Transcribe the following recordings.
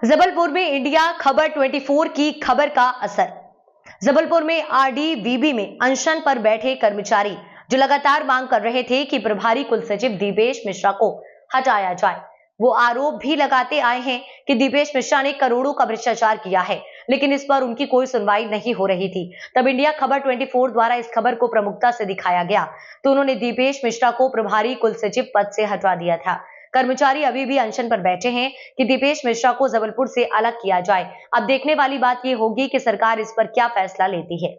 जबलपुर में इंडिया खबर 24 की खबर का असर। जबलपुर में आरडीवीबी में अनशन पर बैठे कर्मचारी जो लगातार मांग कर रहे थे कि प्रभारी कुलसचिव दीपेश मिश्रा को हटाया जाए, वो आरोप भी लगाते आए हैं कि दीपेश मिश्रा ने करोड़ों का भ्रष्टाचार किया है, लेकिन इस पर उनकी कोई सुनवाई नहीं हो रही थी। तब इंडिया खबर 24 द्वारा इस खबर को प्रमुखता से दिखाया गया तो उन्होंने दीपेश मिश्रा को प्रभारी कुलसचिव पद से हटा दिया था। कर्मचारी अभी भी अनशन पर बैठे हैं कि दीपेश मिश्रा को जबलपुर से अलग किया जाए। अब देखने वाली बात ये होगी कि सरकार इस पर क्या फैसला लेती है।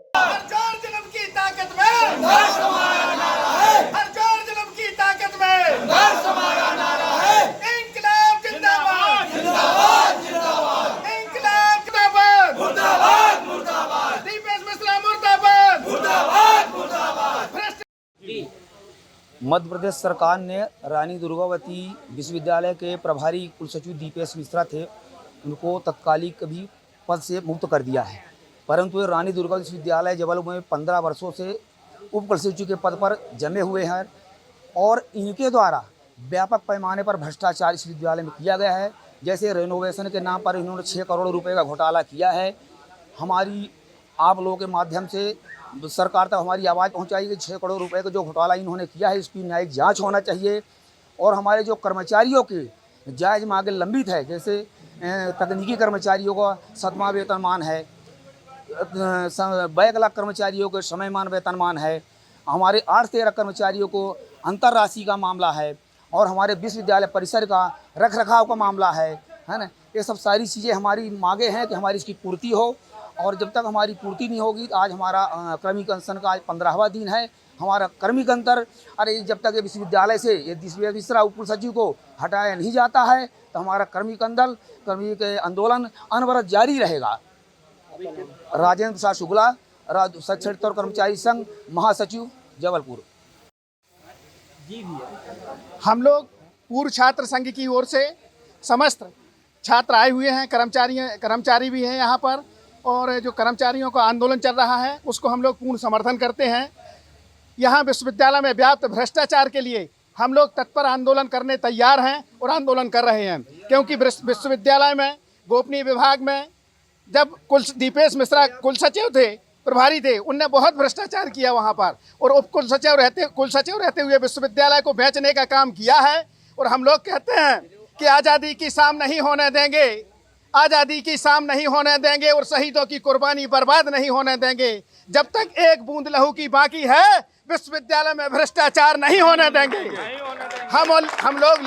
मध्य प्रदेश सरकार ने रानी दुर्गावती विश्वविद्यालय के प्रभारी कुलसचिव दीपेश मिश्रा थे, उनको तत्कालिक भी पद से मुक्त कर दिया है। परंतु रानी दुर्गावती विश्वविद्यालय जबलपुर में 15 वर्षों से उप कुलसचिव के पद पर जमे हुए हैं और इनके द्वारा व्यापक पैमाने पर भ्रष्टाचार इस विद्यालय में किया गया है। जैसे रेनोवेशन के नाम पर इन्होंने 6 करोड़ रुपए का घोटाला किया है। हमारी आप लोगों के माध्यम से सरकार तक हमारी आवाज़ पहुंचाई कि 6 करोड़ रुपए का जो घोटाला इन्होंने किया है, इसकी न्यायिक जांच होना चाहिए। और हमारे जो कर्मचारियों के जायज़ मांगे लंबित है, जैसे तकनीकी कर्मचारियों का 7वां वेतनमान है, बैक लाख कर्मचारियों को समयमान वेतनमान है, हमारे 8-13 कर्मचारियों को अंतर राशि का मामला है, और हमारे विश्वविद्यालय परिसर का रख रखाव का मामला है ना। ये सब सारी चीज़ें हमारी मांगे हैं कि हमारी इसकी पूर्ति हो, और जब तक हमारी पूर्ति नहीं होगी, आज हमारा क्रमिक अनशन का आज 15वां दिन है। हमारा क्रमिक अंतर जब तक ये विश्वविद्यालय से ये दीपेश मिश्रा उप कुलसचिव को हटाया नहीं जाता है तो हमारा क्रमिक आंदोलन अनवरत जारी रहेगा। राजेंद्र प्रसाद शुक्ला, क्षेत्रीय कर्मचारी संघ महासचिव, जबलपुर। हम लोग पूर्व छात्र संघ की ओर से समस्त छात्र आए हुए हैं, कर्मचारी भी हैं यहाँ पर, और जो कर्मचारियों का आंदोलन चल रहा है उसको हम लोग पूर्ण समर्थन करते हैं। यहाँ विश्वविद्यालय में व्याप्त भ्रष्टाचार के लिए हम लोग तत्पर आंदोलन करने तैयार हैं और आंदोलन कर रहे हैं, क्योंकि विश्वविद्यालय में गोपनीय विभाग में जब दीपेश मिश्रा कुलसचिव थे, प्रभारी थे, उनने बहुत भ्रष्टाचार किया वहाँ पर, और उप कुलसचिव रहते हुए विश्वविद्यालय को बेचने का काम किया है। और हम लोग कहते हैं कि आज़ादी की शाम नहीं होने देंगे, आज़ादी की शाम नहीं होने देंगे, और शहीदों की कुर्बानी बर्बाद नहीं होने देंगे। जब तक एक बूंद लहू की बाकी है, विश्वविद्यालय में भ्रष्टाचार नहीं होने देंगे। हम लोग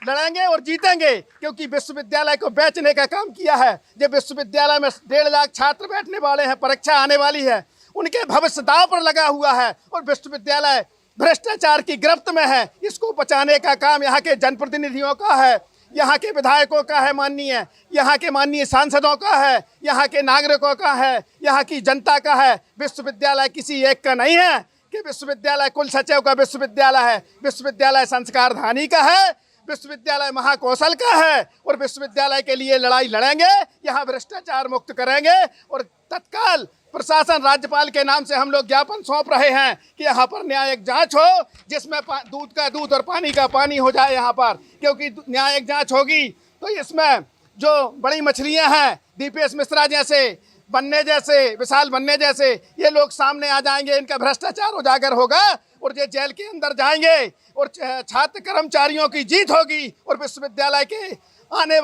लड़ेंगे और जीतेंगे, क्योंकि विश्वविद्यालय को बेचने का काम किया है। जब विश्वविद्यालय में 1.5 लाख छात्र बैठने वाले हैं, परीक्षा आने वाली है, उनके भविष्य दांव पर लगा हुआ है, और विश्वविद्यालय भ्रष्टाचार की गिरफ्त में है। इसको बचाने का काम यहाँ के जनप्रतिनिधियों का है, यहाँ के विधायकों का है, यहाँ के माननीय सांसदों का है, यहाँ के नागरिकों का है, यहाँ की जनता का है। विश्वविद्यालय किसी एक का नहीं है कि विश्वविद्यालय कुलसचिव का विश्वविद्यालय है। विश्वविद्यालय संस्कारधानी का है, विश्वविद्यालय महाकौशल का है, और विश्वविद्यालय के लिए लड़ाई लड़ेंगे, यहाँ भ्रष्टाचार मुक्त करेंगे। और तत्काल प्रशासन, राज्यपाल के नाम से हम लोग ज्ञापन सौंप रहे हैं कि यहाँ पर न्यायिक जांच हो, जिसमें दूध का दूध और पानी का पानी हो जाए यहाँ पर, क्योंकि न्यायिक जांच होगी तो इसमें जो बड़ी मछलियाँ हैं, दीपेश मिश्रा जैसे, बन्ने जैसे, विशाल बन्ने जैसे, ये लोग सामने आ जाएंगे, इनका भ्रष्टाचार उजागर होगा, और ये जेल के अंदर जाएंगे, और छात्र कर्मचारियों की जीत होगी, और विश्वविद्यालय के आने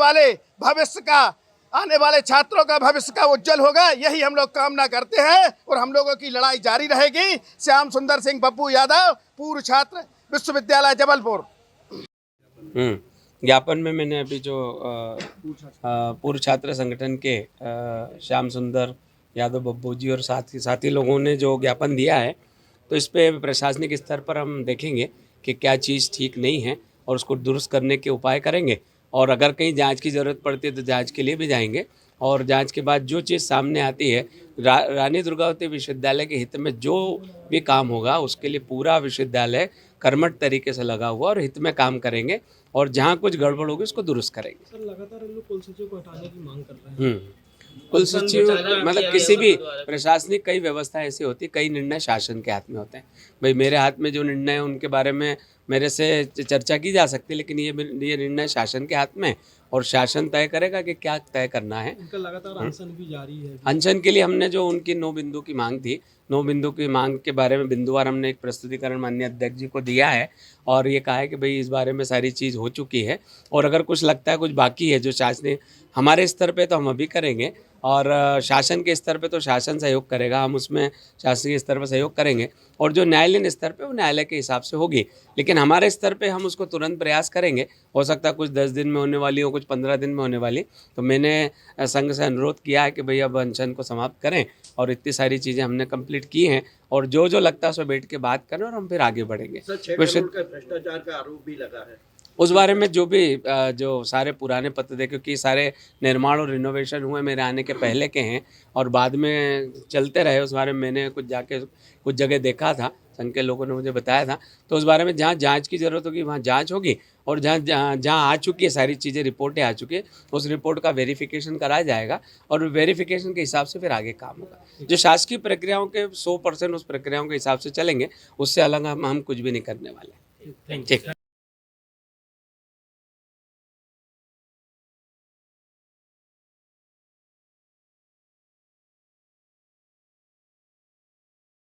वाले छात्रों का भविष्य का उज्जवल होगा। यही हम लोग कामना करते हैं, और हम लोगों की लड़ाई जारी रहेगी। श्याम सुंदर सिंह बब्बू यादव, पूर्व छात्र, विश्वविद्यालय जबलपुर। ज्ञापन में मैंने अभी जो पूर्व छात्र संगठन के श्याम सुंदर यादव बब्बू जी और साथी लोगों ने जो ज्ञापन दिया है, तो इस पे प्रशासनिक स्तर पर हम देखेंगे कि क्या चीज़ ठीक नहीं है और उसको दुरुस्त करने के उपाय करेंगे, और अगर कहीं जांच की ज़रूरत पड़ती है तो जांच के लिए भी जाएंगे। और जांच के बाद जो चीज़ सामने आती है, रानी दुर्गावती विश्वविद्यालय के हित में जो भी काम होगा, उसके लिए पूरा विश्वविद्यालय कर्मठ तरीके से लगा हुआ और हित में काम करेंगे, और जहाँ कुछ गड़बड़ होगी उसको दुरुस्त करेंगे। सर, लगातार लोग कुलसचिव को हटाने की मांग कर रहे हैं। कुलसचिव मतलब किसी भी प्रशासनिक कई व्यवस्था ऐसी होती है, कई निर्णय शासन के हाथ में होते हैं। भाई मेरे हाथ में जो निर्णय है उनके बारे में मेरे से चर्चा की जा सकती है, लेकिन ये निर्णय शासन के हाथ में है और शासन तय करेगा कि क्या तय करना है। इनका लगातार अनशन भी जारी है। अनशन के लिए हमने जो उनकी 9 बिंदु की मांग थी, 9 बिंदु की मांग के बारे में बिंदुवार हमने एक प्रस्तुतिकरण माननीय अध्यक्ष जी को दिया है और ये कहा है कि भाई इस बारे में सारी चीज़ हो चुकी है और अगर कुछ लगता है कुछ बाकी है जो शासन हमारे स्तर पे तो हम अभी करेंगे और शासन के स्तर पे तो शासन सहयोग करेगा, हम उसमें शासकीय स्तर पर सहयोग करेंगे और जो न्यायालयीन स्तर पे वो न्यायालय के हिसाब से होगी, लेकिन हमारे स्तर पे हम उसको तुरंत प्रयास करेंगे। हो सकता है कुछ 10 दिन में होने वाली हो, कुछ 15 दिन में होने वाली, तो मैंने संघ से अनुरोध किया है कि भाई अब अनशन को समाप्त करें और इतनी सारी चीज़ें हमने कंप्लीट की हैं और जो जो लगता है उसमें बैठ के बात करें और हम फिर आगे बढ़ेंगे। भ्रष्टाचार का आरोप भी लगा है उस बारे में जो सारे पुराने पत्र थे, क्योंकि सारे निर्माण और रिनोवेशन हुए मेरे आने के पहले के हैं और बाद में चलते रहे, उस बारे में मैंने कुछ जगह देखा था, संघ के लोगों ने मुझे बताया था, तो उस बारे में जहाँ जांच की ज़रूरत होगी वहाँ जांच होगी और जहाँ आ चुकी है सारी चीज़ें, रिपोर्टें आ चुकी है, उस रिपोर्ट का वेरिफिकेशन कराया जाएगा और वेरिफिकेशन के हिसाब से फिर आगे काम होगा। जो शासकीय प्रक्रियाओं के 100% उस प्रक्रियाओं के हिसाब से चलेंगे, उससे अलग हम कुछ भी नहीं करने वाले। Thank you.